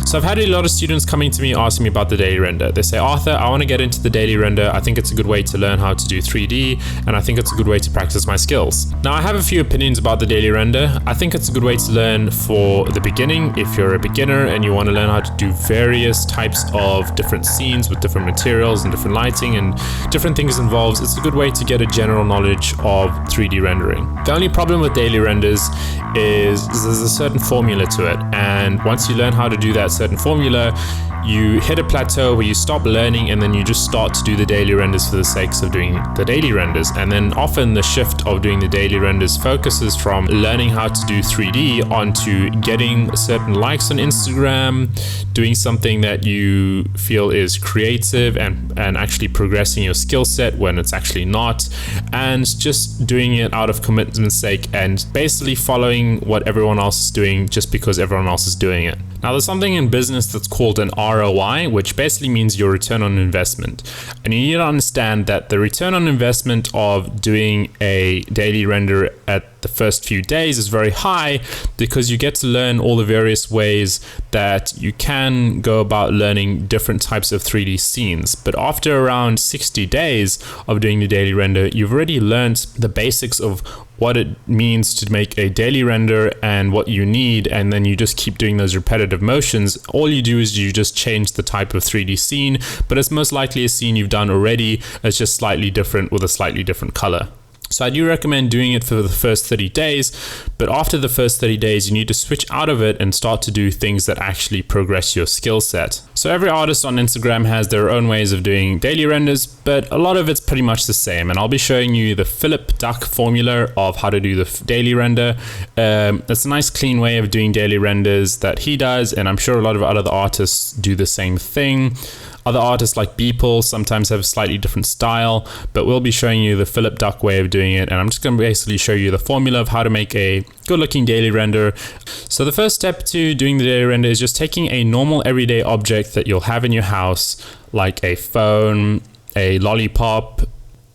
So I've had a lot of students coming to me asking me about the daily render. They say, Arthur, I want to get into the daily render. I think it's a good way to learn how to do 3D, and I think it's a good way to practice my skills. Now, I have a few opinions about the daily render. I think it's a good way to learn for the beginning. If you're a beginner and you want to learn how to do various types of different scenes with different materials and different lighting and different things involved, it's a good way to get a general knowledge of 3D rendering. The only problem with daily renders is there's a certain formula to it, and once you learn how to do that certain formula, you hit a plateau where you stop learning and then you just start to do the daily renders for the sake of doing the daily renders. And then often the shift of doing the daily renders focuses from learning how to do 3D onto getting certain likes on Instagram, doing something that you feel is creative and actually progressing your skill set when it's actually not, and just doing it out of commitment's sake and basically following what everyone else is doing just because everyone else is doing it. Now, there's something in business that's called an ROI, which basically means your return on investment. And you need to understand that the return on investment of doing a daily render at the first few days is very high because you get to learn all the various ways that you can go about learning different types of 3D scenes. But after around 60 days of doing the daily render, you've already learned the basics of what it means to make a daily render and what you need, and then you just keep doing those repetitive motions. All you do is you just change the type of 3D scene, but it's most likely a scene you've done already. It's just slightly different with a slightly different color. So I do recommend doing it for the first 30 days, but after the first 30 days, you need to switch out of it and start to do things that actually progress your skill set. So every artist on Instagram has their own ways of doing daily renders, but a lot of it's pretty much the same. And I'll be showing you the Philip Duck formula of how to do the daily render. It's a nice clean way of doing daily renders that he does, and I'm sure a lot of other artists do the same thing. Other artists like Beeple sometimes have a slightly different style, but we'll be showing you the Philip Duck way of doing it, and I'm just going to basically show you the formula of how to make a good looking daily render. So the first step to doing the daily render is just taking a normal everyday object that you'll have in your house, like a phone, a lollipop,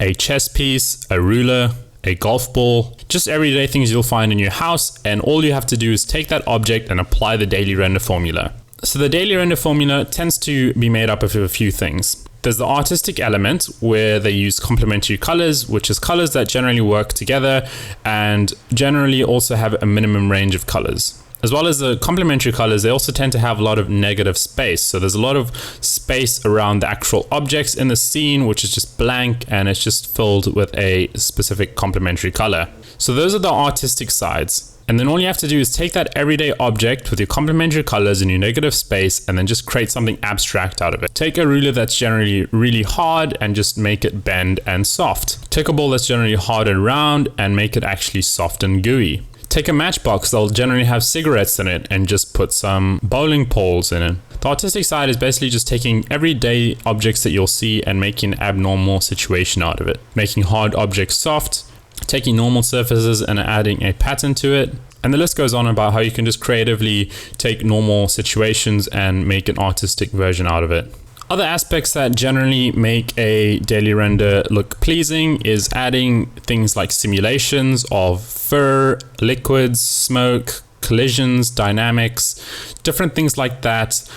a chess piece, a ruler, a golf ball, just everyday things you'll find in your house, and all you have to do is take that object and apply the daily render formula. So the daily render formula tends to be made up of a few things. There's the artistic element where they use complementary colors, which is colors that generally work together and generally also have a minimum range of colors. As well as the complementary colors, they also tend to have a lot of negative space. So there's a lot of space around the actual objects in the scene, which is just blank and it's just filled with a specific complementary color. So those are the artistic sides. And then all you have to do is take that everyday object with your complementary colors and your negative space and then just create something abstract out of it. Take a ruler that's generally really hard and just make it bend and soft. Take a ball that's generally hard and round and make it actually soft and gooey. Take a matchbox that'll generally have cigarettes in it and just put some bowling poles in it. The artistic side is basically just taking everyday objects that you'll see and making an abnormal situation out of it. Making hard objects soft, taking normal surfaces and adding a pattern to it. And the list goes on about how you can just creatively take normal situations and make an artistic version out of it. Other aspects that generally make a daily render look pleasing is adding things like simulations of fur, liquids, smoke, collisions, dynamics, different things like that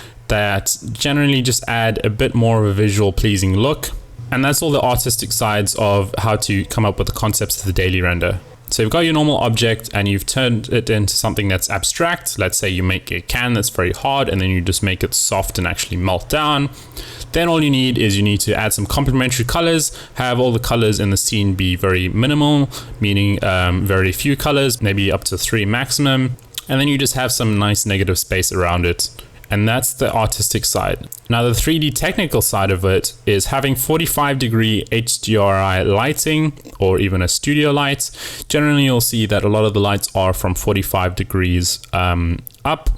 generally just add a bit more of a visual pleasing look. And that's all the artistic sides of how to come up with the concepts of the daily render. So you've got your normal object and you've turned it into something that's abstract. Let's say you make a can that's very hard and then you just make it soft and actually melt down. Then all you need is you need to add some complementary colors, have all the colors in the scene be very minimal, meaning very few colors, maybe up to 3 maximum. And then you just have some nice negative space around it. And that's the artistic side. Now the 3D technical side of it is having 45-degree HDRI lighting or even a studio light. Generally you'll see that a lot of the lights are from 45 degrees up.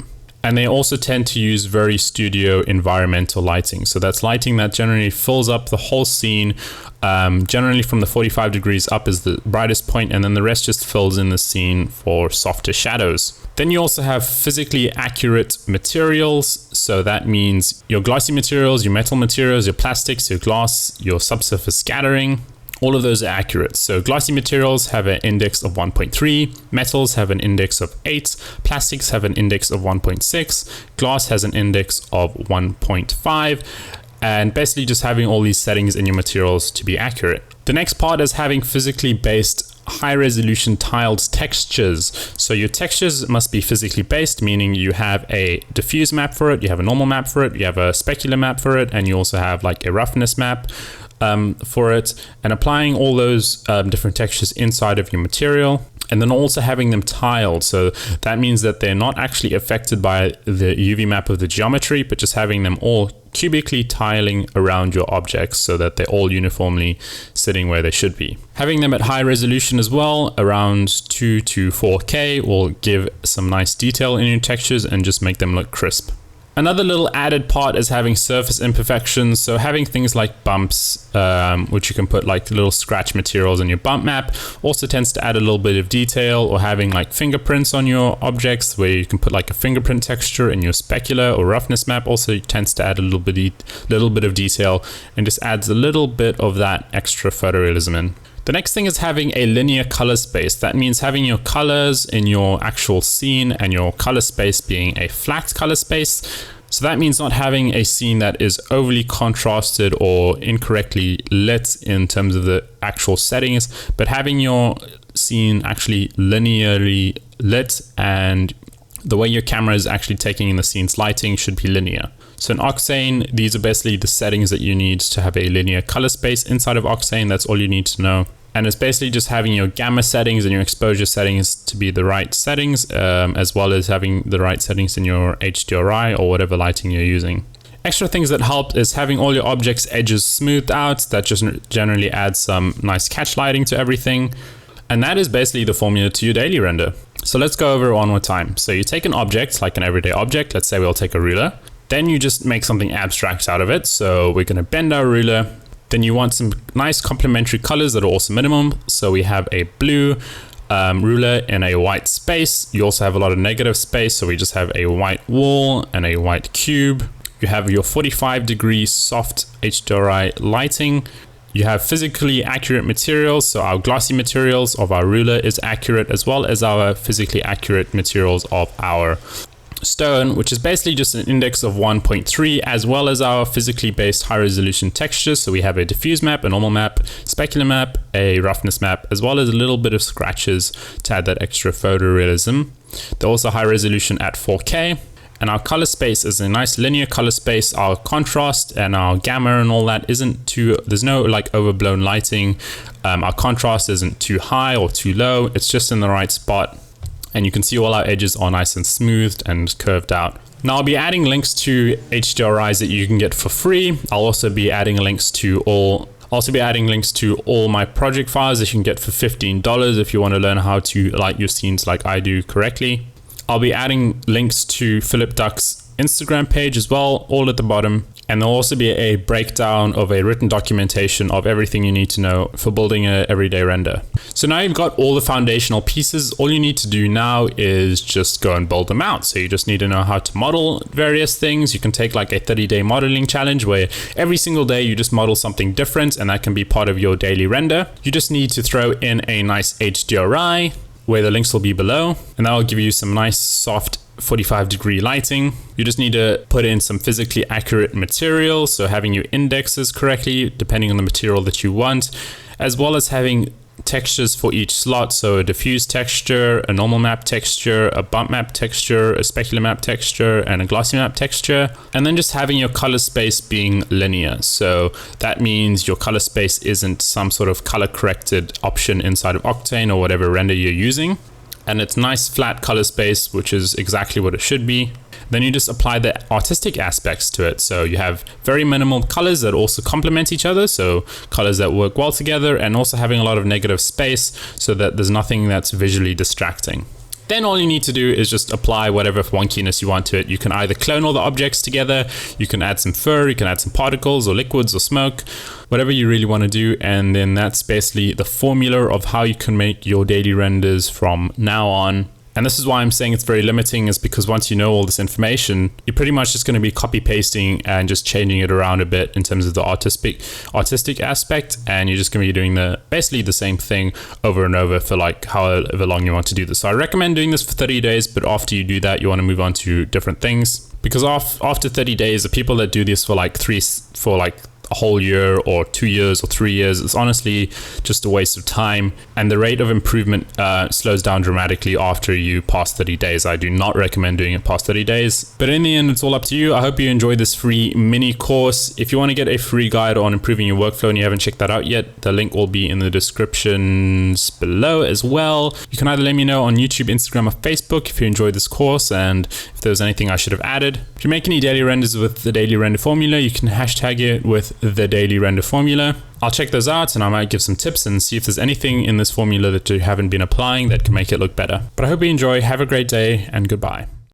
And they also tend to use very studio environmental lighting. So that's lighting that generally fills up the whole scene. Generally from the 45 degrees up is the brightest point, and then the rest just fills in the scene for softer shadows. Then you also have physically accurate materials. So that means your glossy materials, your metal materials, your plastics, your glass, your subsurface scattering. all of those are accurate. So glossy materials have an index of 1.3, metals have an index of 8, plastics have an index of 1.6, glass has an index of 1.5, and basically just having all these settings in your materials to be accurate. The next part is having physically based high resolution tiled textures. So your textures must be physically based, meaning you have a diffuse map for it, you have a normal map for it, you have a specular map for it, and you also have like a roughness map for it, and applying all those different textures inside of your material, and then also having them tiled. So that means that they're not actually affected by the UV map of the geometry, but just having them all cubically tiling around your objects so that they're all uniformly sitting where they should be. Having them at high resolution as well, around 2 to 4K, will give some nice detail in your textures and just make them look crisp. Another little added part is having surface imperfections. So having things like bumps, which you can put like little scratch materials in your bump map, also tends to add a little bit of detail. Or having like fingerprints on your objects, where you can put like a fingerprint texture in your specular or roughness map, also tends to add a little bit of detail and just adds a little bit of that extra photorealism in. The next thing is having a linear color space. That means having your colors in your actual scene and your color space being a flat color space. So that means not having a scene that is overly contrasted or incorrectly lit in terms of the actual settings, but having your scene actually linearly lit, and the way your camera is actually taking in the scene's lighting should be linear. So in Octane, these are basically the settings that you need to have a linear color space inside of Octane. That's all you need to know. And it's basically just having your gamma settings and your exposure settings to be the right settings, as well as having the right settings in your HDRI or whatever lighting you're using. Extra things that help is having all your objects' edges smoothed out. That just generally adds some nice catch lighting to everything. And that is basically the formula to your daily render. So let's go over it one more time. So you take an object, like an everyday object. Let's say we'll take a ruler. Then you just make something abstract out of it. So we're going to bend our ruler. Then you want some nice complementary colors that are also minimum. So we have a blue ruler in a white space. You also have a lot of negative space. So we just have a white wall and a white cube. You have your 45-degree soft HDRI lighting. You have physically accurate materials. So our glossy materials of our ruler is accurate, as well as our physically accurate materials of our stone, which is basically just an index of 1.3, as well as our physically based high resolution textures. So we have a diffuse map, a normal map, specular map, a roughness map, as well as a little bit of scratches to add that extra photorealism. They're also high resolution at 4K. And our color space is a nice linear color space. Our contrast and our gamma and all that isn't too, there's no like overblown lighting. Our contrast isn't too high or too low. It's just in the right spot. And you can see all our edges are nice and smoothed and curved out. Now I'll be adding links to HDRIs that you can get for free. I'll also be adding links to all my project files that you can get for $15 if you want to learn how to light your scenes like I do correctly. I'll be adding links to Philip Duck's Instagram page as well, all at the bottom. And there'll also be a breakdown of a written documentation of everything you need to know for building an everyday render. So now you've got all the foundational pieces. All you need to do now is just go and build them out. So you just need to know how to model various things. You can take like a 30-day modeling challenge where every single day you just model something different, and that can be part of your daily render. You just need to throw in a nice HDRI, where the links will be below, and that will give you some nice soft 45-degree lighting. You just need to put in some physically accurate material, so having your indexes correctly depending on the material that you want, as well as having textures for each slot. So a diffuse texture, a normal map texture, a bump map texture, a specular map texture, and a glossy map texture. And then just having your color space being linear. So that means your color space isn't some sort of color corrected option inside of Octane or whatever render you're using. And it's nice flat color space, which is exactly what it should be. Then you just apply the artistic aspects to it. So you have very minimal colors that also complement each other. So colors that work well together, and also having a lot of negative space so that there's nothing that's visually distracting. Then all you need to do is just apply whatever wonkiness you want to it. You can either clone all the objects together, you can add some fur, you can add some particles or liquids or smoke, whatever you really want to do. And then that's basically the formula of how you can make your daily renders from now on. And this is why I'm saying it's very limiting, is because once you know all this information, you're pretty much just going to be copy pasting and just changing it around a bit in terms of the artistic aspect. And you're just going to be doing basically the same thing over and over for like however long you want to do this. So I recommend doing this for 30 days, but after you do that, you want to move on to different things. Because after 30 days, the people that do this for like a whole year or 2 years or 3 years, it's honestly just a waste of time, and the rate of improvement slows down dramatically after you pass 30 days. I do not recommend doing it past 30 days, but in the end, it's all up to you. I hope you enjoyed this free mini course. If you want to get a free guide on improving your workflow and you haven't checked that out yet, the link will be in the descriptions below as well. You can either let me know on YouTube, Instagram, or Facebook if you enjoyed this course and if there was anything I should have added. If you make any daily renders with the daily render formula, you can hashtag it with the daily render formula. I'll check those out and I might give some tips and see if there's anything in this formula that you haven't been applying that can make it look better. But I hope you enjoy. Have a great day and goodbye.